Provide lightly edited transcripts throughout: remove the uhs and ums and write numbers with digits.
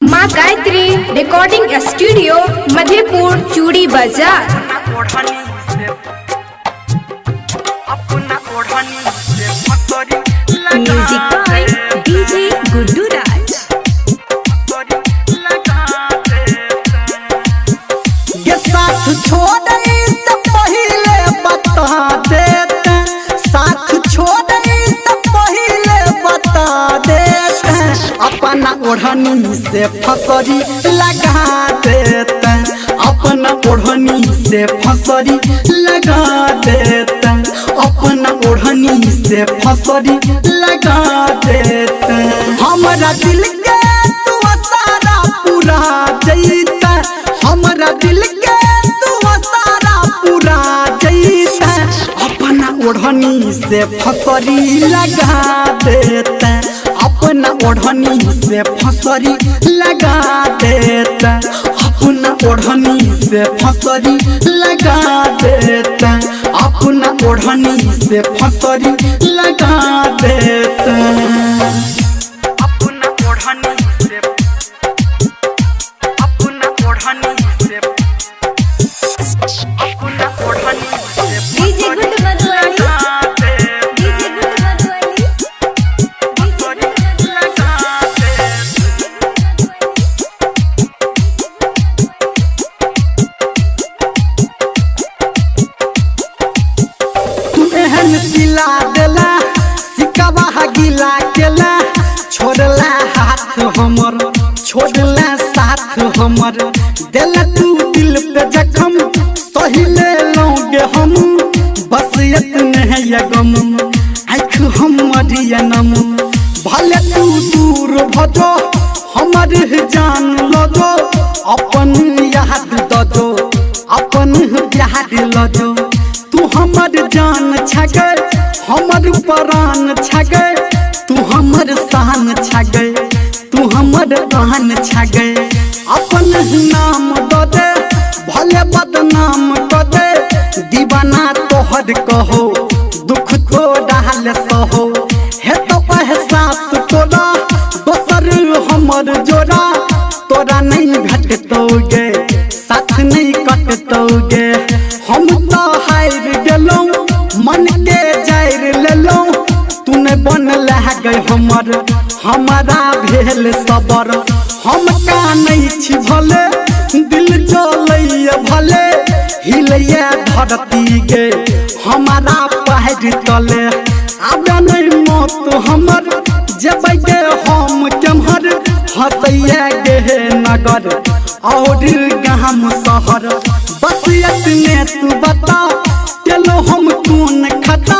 माँ Gayatri recording studio Madhepur चूड़ी बाजार। म्यूजिक बाय डीजे गुड्डू राज। ये साथ छोड़ से पहले बता देते, साथ छोड़ से पहले बता देते, अपना ओढ़नी से फसरी लगा देते, अपना ओढ़नी से फसरी लगा देते, अपना ओढ़नी से फसरी लगा देते। हमारा दिल के तू सारा पूरा जैता, हमारा दिल के तू सारा पूरा जैता, अपना ओढ़नी से फसरी लगा देता, अपना ओढ़नी से फसरी लगा देता, अपना ओढ़नी से फसरी लगा देता, अपना ओढ़नी से फसरी लगा देता। अपना ओढ़नी से, अपना ओढ़नी से, अपना ओढ़नी से डीजे गुड्डू मधुवाली, डीजे गुड्डू मधुवाली, एहन सिला देला सिकवा गिला केला, छोड़ला हाथ हमर छोड़ला साथ हमर, देला तू दिल पे जखम सही ले लोगे हम, बस इतने है ये गम आँख हमर ये नम, भले तू दूर भजो हमर जान लगो, अपन याद दो अपन प्यार लजो, तू हमर जान छगे हमर प्राण छगे, तू हमर शान छगे तू हमर आन छगे, अपन नाम दो दे भले बदनाम कर दे, दीवाना तोहर कहो दुख तो डाल सहो, हे तो एहसास तोरा दोसर हमर जोड़ा, तोरा नहीं घटतोगे साथ नहीं कटतोगे, हम तो हार गेलों मन के जायर लेलों, तूने बन गए हमर हमारा भेल सबर, हम का नहीं छी भले दिल जलैया भले हिलैया धरती गे हमारा पैर तले, आब नहीं मौत हमर जब गे हम केम्हर, हंसैया गे नगर और गाम शहर, बस इतने तू बता चलो हम कौन खता,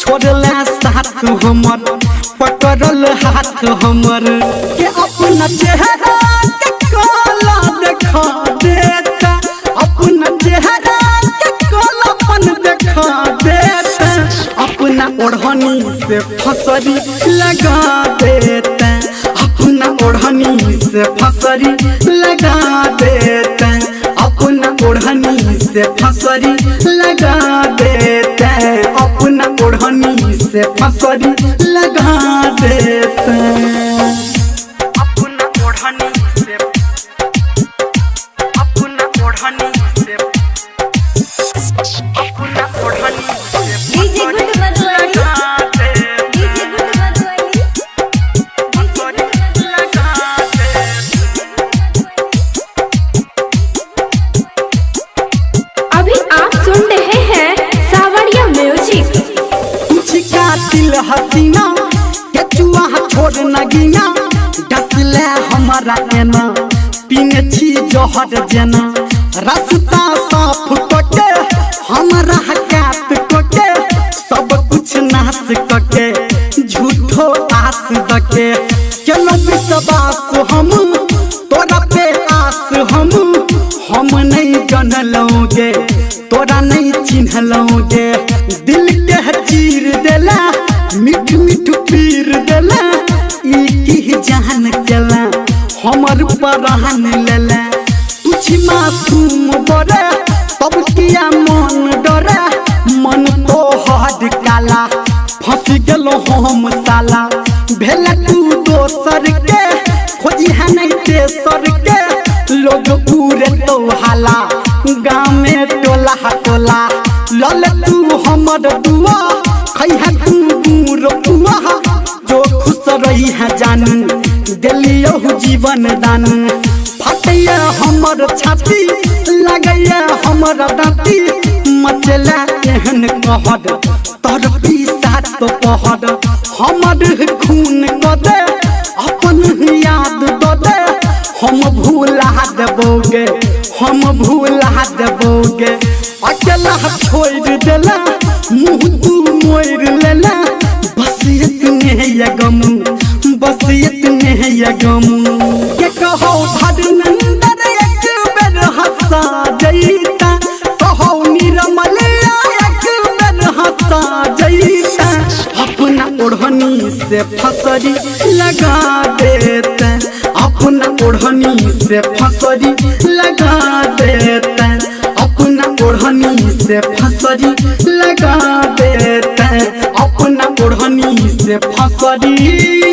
छोड़ला साथ हमर पकड़ल हाथ हमर, के अपना चेहरा के काला देखा देता, अपना चेहरा के कालापन देखा देता, अपना ओढ़नी से फसरी लगा देता, अपना ओढ़नी से फसरी लगा देता, अपना ओढ़नी से फसरी लगा देता, अपना ओढ़नी से फसरी लगा देता, अपना ओढ़नी से, अपना ओढ़नी से, अपना ओढ़नी से डीजे गुड्डू मधुवाली, डीजे गुड्डू मधुवाली, अभी आप सुन रहे हैं सावरिया म्यूजिक। दिल हसीना के चुआ छोड़ नगीना, डसले हमारा एना पीने छी जहर जेना, रास्ता साफ कके हमारा काट कके, सब कुछ नाश कके झूठो आस दके, चलो विश्वास हम तोरा पे आस हम नहीं जानलोगे तोरा नहीं चिन्हलोगे, दिल के चीर देला मिठ मिठ पीर देला, ई जान केला हमर परान लेला, कुछ मासूम बड़े तब किया मन डरे, मन तो हद काला फंस गेलो हम साला, भेला तू दोसर के खोज है नहीं तेसर के लोग पूरे तो हाला गाँव में टोला टोला लल तू हमर दुआ खैहा तू दूर पुआ जो खुश रही है जानू दिलियो जीवन दान फटैया हमर छाती लगैया हमर दाती मचला एहन कहद तर पीसा तो कहद हमर खून क दे अपन याद द दे हम भूला देबोगे हम भूला देबोगे अकेला छोड़ देला मुँह तू मोड़ लेला बस इतने ये गम बस इतने ये गम के कहो भदनंदर एक बेर हंसा जईता कहो निर्मल एक बेर हंसा जईता अपना ओढ़नी से फसरी लगा देते अपना ओढ़नी से फसरी लगा देते अपना ओढ़नी से फसरी लगा देते अपना ओढ़नी से फसरी